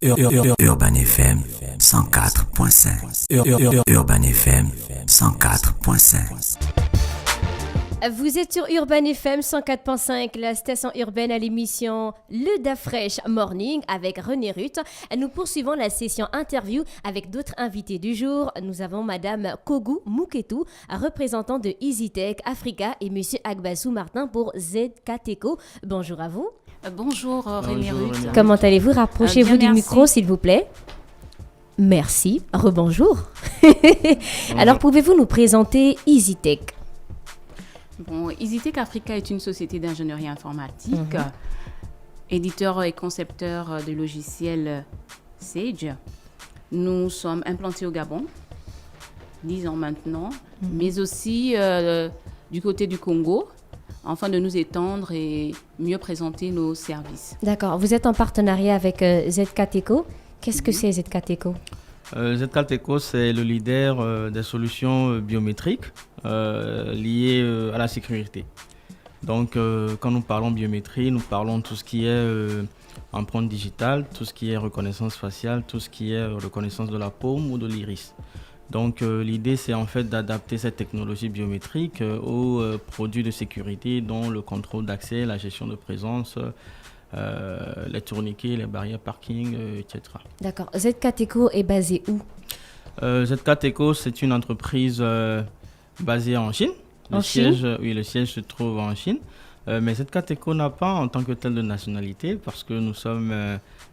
Urban FM 104.5. Urban FM 104.5. Vous êtes sur Urban FM 104.5, la station urbaine à l'émission Le Dafresh Morning avec René Ruth. Nous poursuivons la session interview avec d'autres invités du jour. Nous avons Madame Kogu Muketu, représentant de EasyTech Africa, et Monsieur Agbassou Martin pour ZK-Teco. Bonjour à vous. Bonjour René Ruth. Comment allez-vous? Rapprochez-vous du micro s'il vous plaît. Merci. Rebonjour. Alors pouvez-vous nous présenter EasyTech? Bon, EasyTech Africa est une société d'ingénierie informatique, éditeur et concepteur de logiciels Sage. Nous sommes implantés au Gabon, 10 ans maintenant, mais aussi du côté du Congo, afin de nous étendre et mieux présenter nos services. D'accord. Vous êtes en partenariat avec ZK-Teco. Qu'est-ce que c'est ZK-Teco? ZK-Teco, c'est le leader des solutions biométriques liées à la sécurité. Donc, quand nous parlons biométrie, nous parlons de tout ce qui est empreinte digitale, tout ce qui est reconnaissance faciale, tout ce qui est reconnaissance de la paume ou de l'iris. Donc, l'idée, c'est en fait d'adapter cette technologie biométrique aux produits de sécurité, dont le contrôle d'accès, la gestion de présence, les tourniquets, les barrières parking, etc. D'accord. ZK-Teco est basé où? ZK-Teco, c'est une entreprise basée en Chine. Le siège se trouve en Chine. Mais ZK-Teco n'a pas en tant que tel de nationalité parce que nous sommes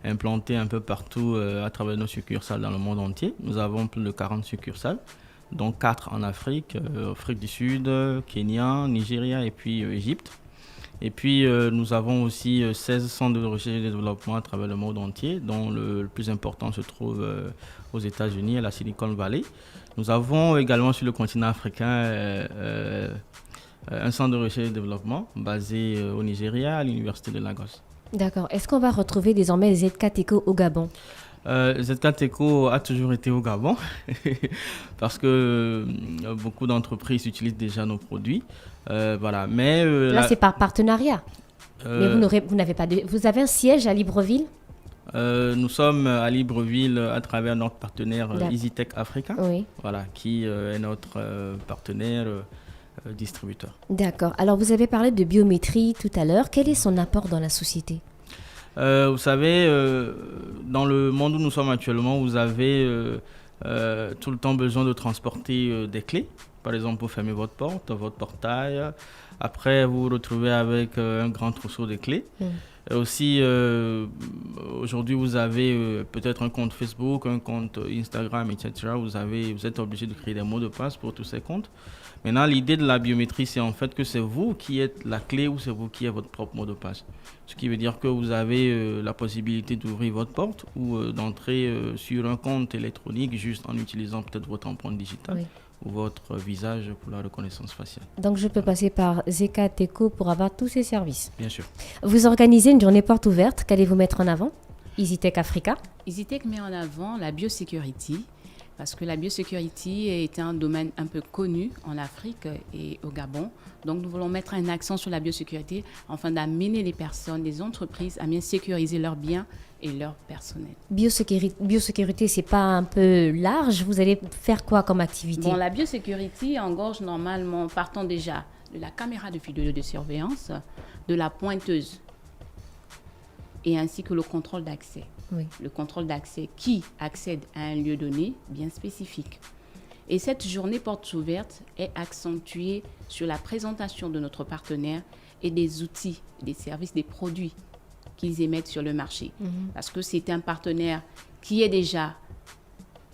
implantés un peu partout à travers nos succursales dans le monde entier. Nous avons plus de 40 succursales, dont 4 en Afrique, Afrique du Sud, Kenya, Nigeria et puis Égypte. Et puis, nous avons aussi 16 centres de recherche et de développement à travers le monde entier, dont le plus important se trouve aux États-Unis, à la Silicon Valley. Nous avons également sur le continent africain un centre de recherche et de développement basé au Nigeria, à l'Université de Lagos. D'accord. Est-ce qu'on va retrouver désormais ZK-Teco au Gabon? ZK-Teco a toujours été au Gabon parce que beaucoup d'entreprises utilisent déjà nos produits. Voilà. Mais, là, c'est par partenariat. Mais vous n'avez pas vous avez un siège à Libreville? Nous sommes à Libreville à travers notre partenaire EasyTech Africa, voilà, qui est notre partenaire distributeur. D'accord. Alors, vous avez parlé de biométrie tout à l'heure. Quel est son apport dans la société? Vous savez, dans le monde où nous sommes actuellement, vous avez tout le temps besoin de transporter des clés. Par exemple, pour fermer votre porte, votre portail. Après, vous vous retrouvez avec un grand trousseau de clés. Et aussi, aujourd'hui, vous avez peut-être un compte Facebook, un compte Instagram, etc. Vous êtes obligé de créer des mots de passe pour tous ces comptes. Maintenant, l'idée de la biométrie, c'est en fait que c'est vous qui êtes la clé ou c'est vous qui êtes votre propre mot de passe. Ce qui veut dire que vous avez la possibilité d'ouvrir votre porte ou d'entrer sur un compte électronique juste en utilisant peut-être votre empreinte digitale ou votre visage pour la reconnaissance faciale. Donc, je peux passer par ZK-Teco pour avoir tous ces services? Bien sûr. Vous organisez une journée porte ouverte. Qu'allez-vous mettre en avant? EasyTech Africa? EasyTech met en avant la biosécurité. Parce que la biosécurité est un domaine un peu connu en Afrique et au Gabon. Donc, nous voulons mettre un accent sur la biosécurité afin d'amener les personnes, les entreprises à bien sécuriser leurs biens et leur personnel. Biosécurité, c'est pas un peu large? Vous allez faire quoi comme activité? Bon, la biosécurité engorge normalement, partant déjà de la caméra de vidéo de surveillance, de la pointeuse et ainsi que le contrôle d'accès. Le contrôle d'accès qui accède à un lieu donné bien spécifique. Et cette journée porte ouverte est accentuée sur la présentation de notre partenaire et des outils, des services, des produits qu'ils émettent sur le marché. Parce que c'est un partenaire qui est déjà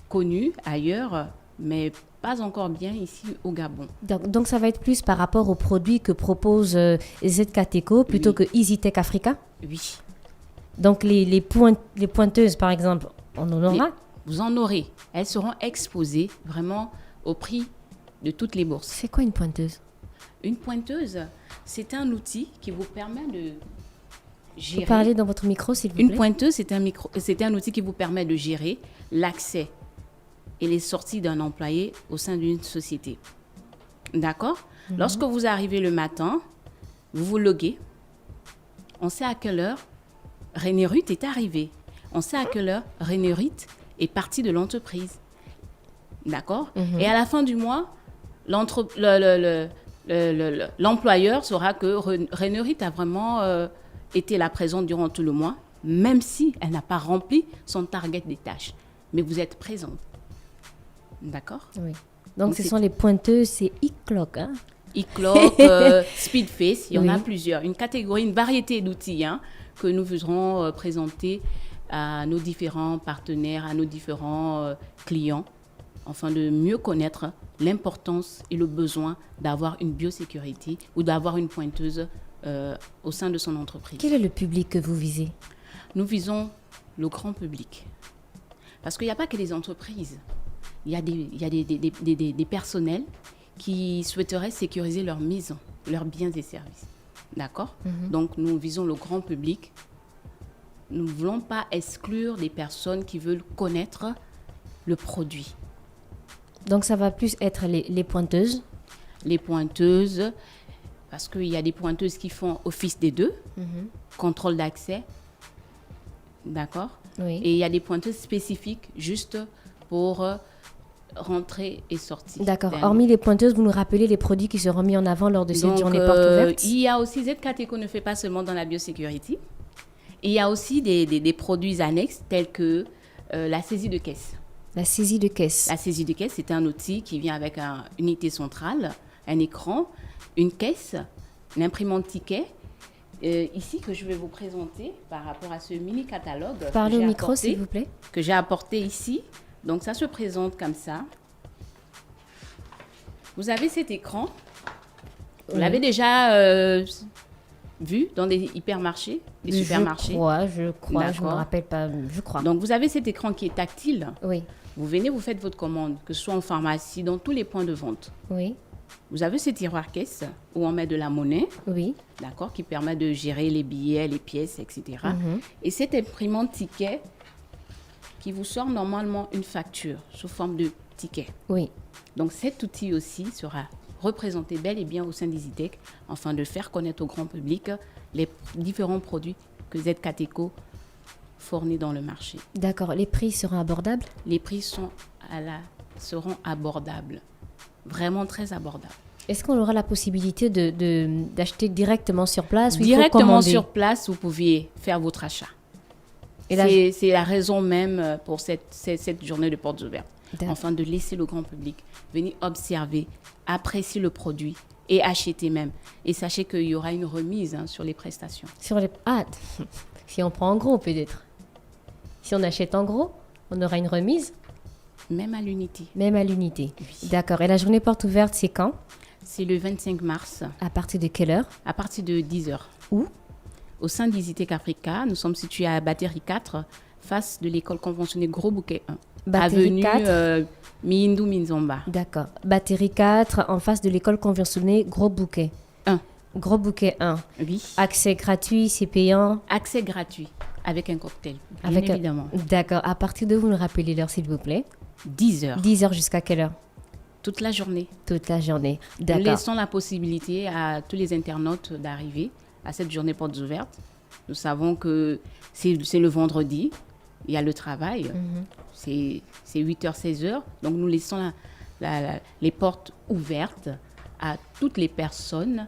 connu ailleurs, mais pas encore bien ici au Gabon. Donc ça va être plus par rapport aux produits que propose ZK-Teco plutôt que EasyTech Africa? Oui. Donc, les pointeuses, par exemple, on en aura? Vous en aurez. Elles seront exposées vraiment au prix de toutes les bourses. C'est quoi une pointeuse? Une pointeuse, c'est un outil qui vous permet de gérer... Vous parlez dans votre micro, s'il vous plaît. Une pointeuse, c'est un outil qui vous permet de gérer l'accès et les sorties d'un employé au sein d'une société. D'accord? Lorsque vous arrivez le matin, vous vous loguez. On sait à quelle heure René Ruth est arrivé. on sait à quelle heure René Ruth est parti de l'entreprise. D'accord? Et à la fin du mois, l'employeur saura que René Ruth a vraiment été là présente durant tout le mois, même si elle n'a pas rempli son target des tâches. Mais vous êtes présente. D'accord? Oui. Donc ce sont les pointeuses, c'est e-clock, hein? E-clock, Speedface, il y en a plusieurs. Une catégorie, une variété d'outils que nous voudrons présenter à nos différents partenaires, à nos différents clients, afin de mieux connaître l'importance et le besoin d'avoir une biosécurité ou d'avoir une pointeuse au sein de son entreprise. Quel est le public que vous visez? Nous visons le grand public. Parce qu'il n'y a pas que les entreprises. Il y a des personnels qui souhaiteraient sécuriser leur maison, leurs biens et services. D'accord? Donc, nous visons le grand public. Nous ne voulons pas exclure des personnes qui veulent connaître le produit. Donc, ça va plus être les pointeuses? Les pointeuses, parce qu'il y a des pointeuses qui font office des deux, contrôle d'accès. D'accord? Oui. Et il y a des pointeuses spécifiques juste pour rentrer et sortir. D'accord. Hormis les pointeuses, vous nous rappelez les produits qui seront mis en avant lors de cette journée porte ouverte? Il y a aussi ZKTECO ne fait pas seulement dans la biosécurité. Il y a aussi des produits annexes tels que la saisie de caisse. La saisie de caisse. La saisie de caisse, c'est un outil qui vient avec une unité centrale, un écran, une caisse, une imprimante ticket. Ici, que je vais vous présenter par rapport à ce mini-catalogue. Parlez au micro, s'il vous plaît. Que j'ai apporté ici. Donc, ça se présente comme ça. Vous avez cet écran. Vous l'avez déjà vu dans des hypermarchés, des supermarchés. Je crois, je ne me rappelle pas, je crois. Donc, vous avez cet écran qui est tactile. Oui. Vous venez, vous faites votre commande, que ce soit en pharmacie, dans tous les points de vente. Oui. Vous avez ce tiroir caisse où on met de la monnaie. Oui. D'accord, qui permet de gérer les billets, les pièces, etc. Et cette imprimante ticket qui vous sort normalement une facture sous forme de ticket. Oui. Donc, cet outil aussi sera représenté bel et bien au sein d'EasyTech afin de faire connaître au grand public les différents produits que ZKTECO fournit dans le marché. D'accord. Les prix seront abordables? Les prix seront abordables. Vraiment très abordables. Est-ce qu'on aura la possibilité d'acheter directement sur place? Directement sur place, vous pouviez faire votre achat. C'est la raison même pour cette journée de portes ouvertes. Afin de laisser le grand public venir observer, apprécier le produit et acheter même. Et sachez qu'il y aura une remise sur les prestations. Si on prend en gros peut-être. Si on achète en gros, on aura une remise? Même à l'unité. Même à l'unité. Oui. D'accord. Et la journée porte ouverte, c'est quand? C'est le 25 mars. À partir de quelle heure? À partir de 10h. Où? Au sein d'EasyTech Africa. Nous sommes situés à Batterie 4, face de l'école conventionnée Gros Bouquet 1. Batterie 4. Miindou Minzomba. D'accord. Batterie 4, en face de l'école conventionnée Gros Bouquet 1. Gros Bouquet 1. Oui. Accès gratuit, c'est payant? Accès gratuit, avec un cocktail, bien évidemment. D'accord. À partir de vous nous rappelez l'heure, s'il vous plaît? 10h. 10h jusqu'à quelle heure? Toute la journée. Toute la journée. D'accord. Nous laissons la possibilité à tous les internautes d'arriver à cette journée portes ouvertes. Nous savons que c'est le vendredi, il y a le travail, c'est 8h, 16h. Donc nous laissons les portes ouvertes à toutes les personnes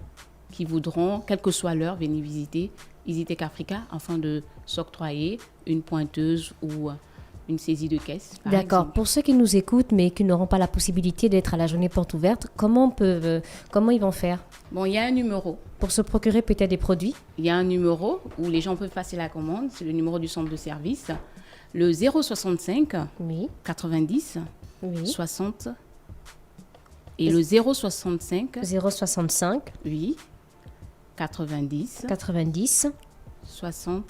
qui voudront, quelle que soit l'heure, venir visiter EasyTech Africa afin de s'octroyer une pointeuse ou une saisie de caisse. D'accord. Pour ceux qui nous écoutent mais qui n'auront pas la possibilité d'être à la journée porte ouverte, comment ils vont faire? Bon, il y a un numéro. Pour se procurer peut-être des produits? Il y a un numéro où les gens peuvent passer la commande. C'est le numéro du centre de service. Le 065 90 60 et le 065 90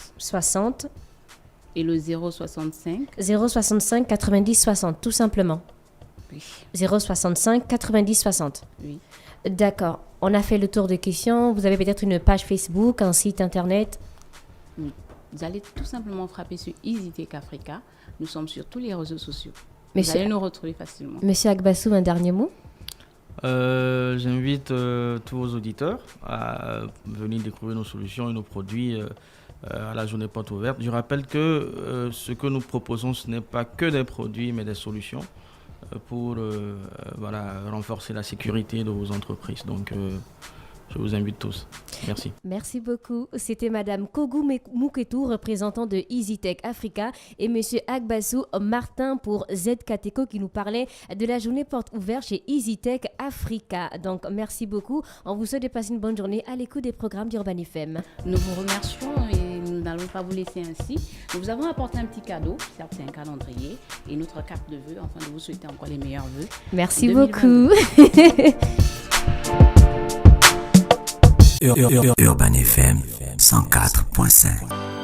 60 et le 065 90 60, tout simplement. Oui. 065 90 60. Oui. D'accord. On a fait le tour de questions. Vous avez peut-être une page Facebook, un site internet? Oui. Vous allez tout simplement frapper sur EasyTech Africa. Nous sommes sur tous les réseaux sociaux. Vous allez nous retrouver facilement. Monsieur Agbassou, un dernier mot? J'invite tous vos auditeurs à venir découvrir nos solutions et nos produits à la journée porte ouverte. Je rappelle que ce que nous proposons, ce n'est pas que des produits, mais des solutions pour renforcer la sécurité de vos entreprises. Donc, je vous invite tous. Merci. Merci beaucoup. C'était Madame Kogou Mouketou, représentant de EasyTech Africa, et Monsieur Agbassou Martin pour ZKTECO qui nous parlait de la journée porte ouverte chez EasyTech Africa. Donc, merci beaucoup. On vous souhaite de passer une bonne journée à l'écoute des programmes d'Urban FM. Nous vous remercions et nous n'allons pas vous laisser ainsi. Nous vous avons apporté un petit cadeau, certes c'est un calendrier, et notre carte de vœux, afin de vous souhaiter encore les meilleurs vœux. Merci beaucoup. Urban FM 104.5